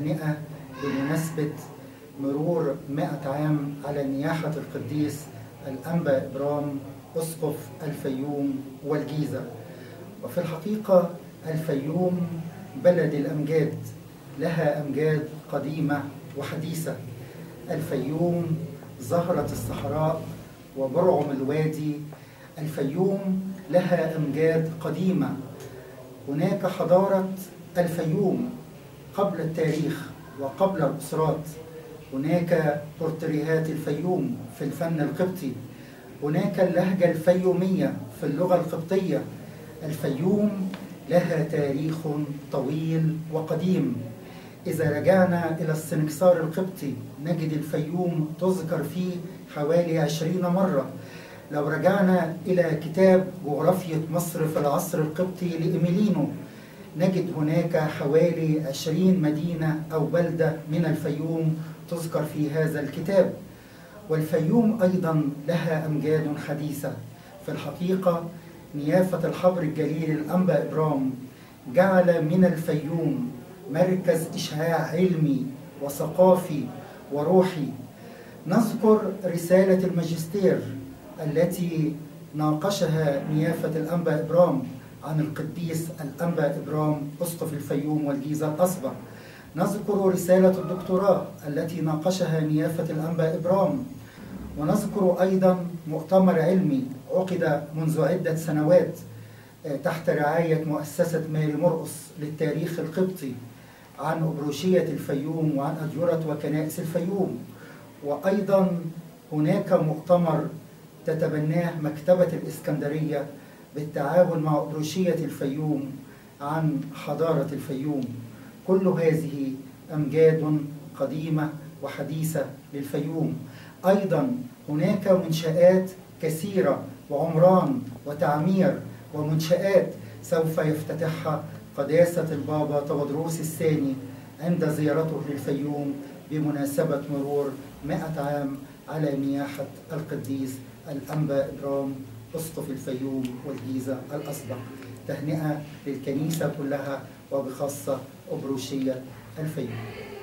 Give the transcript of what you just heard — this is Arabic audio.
تهنئة بمناسبة مرور 100 عام على نياحة القديس الأنبا إبرام أسقف الفيوم والجيزة. وفي الحقيقة الفيوم بلد الأمجاد، لها أمجاد قديمة وحديثة. الفيوم زهرة الصحراء وبرعم الوادي. الفيوم لها أمجاد قديمة. هناك حضارة الفيوم قبل التاريخ وقبل الأسرات. هناك بورتريهات الفيوم في الفن القبطي. هناك اللهجة الفيومية في اللغة القبطية. الفيوم لها تاريخ طويل وقديم. إذا رجعنا إلى السنكسار القبطي نجد الفيوم تذكر فيه حوالي 20 مرة. لو رجعنا إلى كتاب جغرافية مصر في العصر القبطي لإيميلينو نجد هناك حوالي 20 مدينة أو بلدة من الفيوم تذكر في هذا الكتاب. والفيوم أيضا لها أمجاد حديثة. في الحقيقة نيافة الحبر الجليل الأنبا إبرام جعل من الفيوم مركز إشعاع علمي وثقافي وروحي. نذكر رسالة الماجستير التي ناقشها نيافة الأنبا إبرام عن القديس الأنبا إبرام أسقف الفيوم والجيزة الأسبق. نذكر رسالة الدكتوراه التي ناقشها نيافة الأنبا إبرام. ونذكر أيضا مؤتمر علمي عقد منذ عدة سنوات تحت رعاية مؤسسة ماري مرقس للتاريخ القبطي عن أبروشية الفيوم وعن أديرة وكنائس الفيوم. وأيضا هناك مؤتمر تتبناه مكتبة الإسكندرية بالتعاون مع أبروشية الفيوم عن حضارة الفيوم. كل هذه أمجاد قديمة وحديثة للفيوم. أيضا هناك منشآت كثيرة وعمران وتعمير ومنشآت سوف يفتتحها قداسة البابا تودروس الثاني عند زيارته للفيوم بمناسبة مرور 100 عام على نياحة القديس الأنبا إبرام أسقف الفيوم والجيزة الأسبق. تهنئة للكنيسة كلها وبخاصة أبروشية الفيوم.